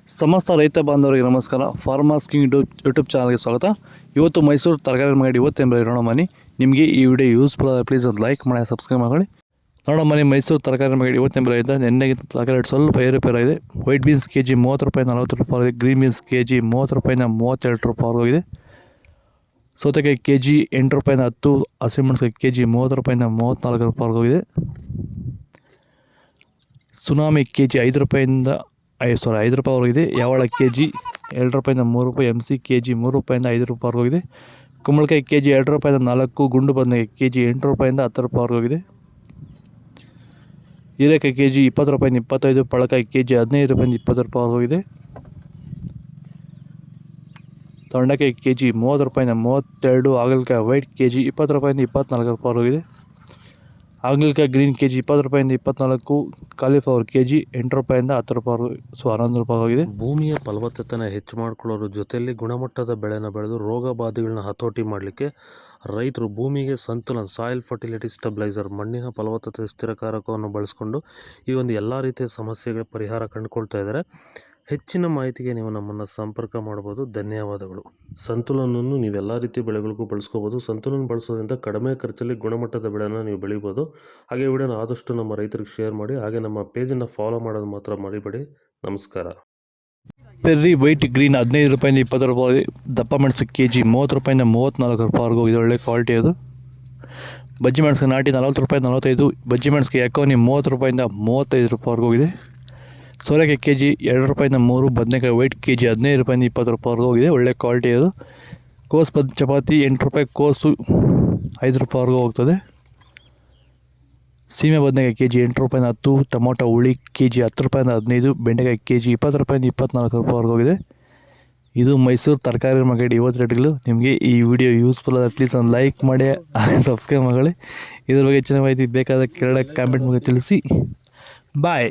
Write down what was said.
ಸಮಸ್ತ ರೈತ ಬಾಂಧವರಿಗೆ ನಮಸ್ಕಾರ. ಫಾರ್ಮರ್ಸ್ ಕಿಂಗ್ ಯೂಟ್ಯೂಬ್ ಚಾನಲ್ಗೆ ಸ್ವಾಗತ. ಇವತ್ತು ಮೈಸೂರು ತರಕಾರಿ ಮಾರ್ಕೆಟ್ ಇವತ್ತು ನೋಡೋ ಮನಿ ನಿಮಗೆ ಈ ವಿಡಿಯೋ ಯೂಸ್ಫುಲ್ ಆದ ಪ್ಲೀಸ್ ಒಂದು ಲೈಕ್ ಮಾಡಿ ಸಬ್ಸ್ಕ್ರೈಬ್ ಮಾಡಿ. ನೋಡೋ ಮನಿ ಮೈಸೂರು ತರಕಾರಿ ಮಾರ್ಕೆಟ್ ಇವತ್ತು ಇದ್ದ ನೆನ್ನೆಗಿಂತ ತರಕಾರಿ ರೇಟ್ ಸ್ವಲ್ಪ ಏರುಪೇರಾಗಿದೆ. ವೈಟ್ ಬೀನ್ಸ್ ಕೆ ಜಿ 30 ರೂಪಾಯಿ 40 ರೂಪಾಯಿ ಆಗಿದೆ. ಗ್ರೀನ್ ಬೀನ್ಸ್ ಕೆ ಜಿ 30 ರೂಪಾಯಿಂದ 32 ರೂಪಾಯಿ ಆಗಿದೆ. ಸೌತೆಕಾಯಿ ಕೆ ಜಿ 8 ರೂಪಾಯಿಂದ 10, ಹಸಿಮೆಣಸಿನಕಾಯಿ ಕೆ ಜಿ 30 ರೂಪಾಯಿಂದ 34 ರೂಪಾಯಿ ಆಗಿದೆ. ಸುನಾಮಿ ಕೆ ಜಿ 5 ರೂಪಾಯಿಂದ 5 ರೂಪಾಯಿವರೆಗಿದೆ. ಯಾವಳ ಕೆ ಜಿ 2 ರೂಪಾಯಿಂದ 3 ರೂಪಾಯಿ. ಎಮ್ ಸಿ ಕೆ ಜಿ 3 ರೂಪಾಯಿಂದ 5 ರೂಪಾಯಿವರೆಗಿದೆ. ಕುಂಬಳಕಾಯಿ ಕೆ ಜಿ 2 ರೂಪಾಯಿಂದ 4, ಗುಂಡು ಬದನೆಕಾಯಿ ಕೆ ಜಿ 8 ರೂಪಾಯಿಂದ 10 ರೂಪಾಯಿವರೆಗಿದೆ. ಹೀರೆಕಾಯಿ ಕೆ ಜಿ 20 ರೂಪಾಯಿಂದ 25, ಪಳಕಾಯಿ ಕೆ ಜಿ 15 ರೂಪಾಯಿಂದ 20 ರೂಪಾಯಿವರೆಗಿದೆ. ತೊಂಡೆಕಾಯಿ ಕೆ ಜಿ 30 ರೂಪಾಯಿಂದ 32, ಹಾಗಲಕಾಯಿ ವೈಟ್ ಕೆ ಜಿ 20 ರೂಪಾಯಿಂದ 24 ರೂಪಾಯಿವರೆಗಿದೆ. ಹಾಗಲಕಾಯಿ ಗ್ರೀನ್ ಕೆ ಜಿ 20 ರೂಪಾಯಿಂದ 24, ಕಾಲಿಫ್ಲವರ್ ಕೆ ಜಿ 8 ರೂಪಾಯಿಂದ 10 ರೂಪಾಯಿ, 11 ರೂಪಾಯಿ ಆಗಿದೆ. ಭೂಮಿಯ ಫಲವತ್ತತೆಯನ್ನು ಹೆಚ್ಚು ಮಾಡಿಕೊಳ್ಳೋದ್ರ ಜೊತೆಯಲ್ಲಿ ಗುಣಮಟ್ಟದ ಬೆಳೆನ ಬೆಳೆದು ರೋಗ ಬಾಧೆಗಳನ್ನ ಹತೋಟಿ ಮಾಡಲಿಕ್ಕೆ ರೈತರು ಭೂಮಿಗೆ ಸಂತುಲನ ಸಾಯಿಲ್ ಫರ್ಟಿಲಿಟಿ ಸ್ಟೆಬಿಲೈಸರ್ ಮಣ್ಣಿನ ಫಲವತ್ತತೆ ಸ್ಥಿರಕಾರಕವನ್ನು ಬಳಸಿಕೊಂಡು ಈ ಒಂದು ಎಲ್ಲ ರೀತಿಯ ಸಮಸ್ಯೆಗಳ ಪರಿಹಾರ ಕಂಡುಕೊಳ್ತಾ ಇದ್ದಾರೆ. ಹೆಚ್ಚಿನ ಮಾಹಿತಿಗೆ ನೀವು ನಮ್ಮನ್ನು ಸಂಪರ್ಕ ಮಾಡ್ಬೋದು. ಧನ್ಯವಾದಗಳು. ಸಂತುಲನವನ್ನು ನೀವೆಲ್ಲ ರೀತಿಯ ಬೆಳೆಗಳಿಗೂ ಬಳಸ್ಕೋಬೋದು. ಸಂತುಲನ ಬಳಸೋದ್ರಿಂದ ಕಡಿಮೆ ಖರ್ಚಲ್ಲಿ ಗುಣಮಟ್ಟದ ಬೆಳೆನ ನೀವು ಬೆಳಿಬೋದು. ಹಾಗೆ ವಿಡಿಯೋನ ಆದಷ್ಟು ನಮ್ಮ ರೈತರಿಗೆ ಶೇರ್ ಮಾಡಿ. ಹಾಗೆ ನಮ್ಮ ಪೇಜನ್ನು ಫಾಲೋ ಮಾಡೋದು ಮಾತ್ರ ಮರಿಬೇಡಿ. ನಮಸ್ಕಾರ. ಪೆರ್ರಿ ವೈಟ್ ಗ್ರೀನ್ 15 ರೂಪಾಯಿಂದ 20 ರೂಪಾಯಿ. ದಪ್ಪ ಮೆಣಸು ಕೆ ಜಿ 30 ರೂಪಾಯಿಂದ 34 ರೂಪಾಯಿವರೆಗೂ ಇದು ಒಳ್ಳೆ ಕ್ವಾಲಿಟಿ ಅದು. ಬಜ್ಜಿ ಮೆಣಸು ನಾಟಿ 40 ರೂಪಾಯಿ 45, ಬಜ್ಜಿ ಮೆಣಸಿಗೆ ಎಕೋನಿ 30 ರೂಪಾಯಿಂದ 35 ರೂಪಾಯಿವರೆಗೂ ಇದೆ. ಸೋರೆಕಾಯಿ ಕೆ ಜಿ 2 ರೂಪಾಯಿಂದ 3, ಬದನೆಕಾಯಿ ವೈಟ್ ಕೆ ಜಿ 15 ರೂಪಾಯಿಂದ 20 ರೂಪಾಯಿವರೆಗೂ ಇದೆ. ಒಳ್ಳೆ ಕ್ವಾಲಿಟಿ ಅದು. ಕೋಸು ಚಪಾತಿ 8 ರೂಪಾಯಿ, ಕೋಸು 5 ರೂಪಾಯಿವರೆಗೂ ಹೋಗ್ತದೆ. ಸೀಮೆ ಬದನೆಕಾಯಿ ಕೆ ಜಿ 8 ರೂಪಾಯಿಂದ 10, ಟೊಮೊಟೊ ಹುಳಿ ಕೆ ಜಿ 10 ರೂಪಾಯಿಂದ 15, ಬೆಂಡೆಕಾಯಿ ಕೆ ಜಿ 20 ರೂಪಾಯಿಂದ 24 ರೂಪಾಯಿವರೆಗೂ ಹೋಗಿದೆ. ಇದು ಮೈಸೂರು ತರಕಾರಿ ಮಾರ್ಕೆಟ್ ಇವತ್ತು ರೇಟ್ಗಳು. ನಿಮಗೆ ಈ ವಿಡಿಯೋ ಯೂಸ್ಫುಲ್ ಆದ ಪ್ಲೀಸ್ ಒಂದು ಲೈಕ್ ಮಾಡಿ ಸಬ್ಸ್ಕ್ರೈಬ್ ಮಾಡಿ. ಇದ್ರ ಬಗ್ಗೆ ಹೆಚ್ಚಿನ ಮಾಹಿತಿ ಬೇಕಾದ ಕೆಳಗಡೆ ಕಾಮೆಂಟ್ ಮಾಡಿ ತಿಳಿಸಿ. ಬಾಯ್.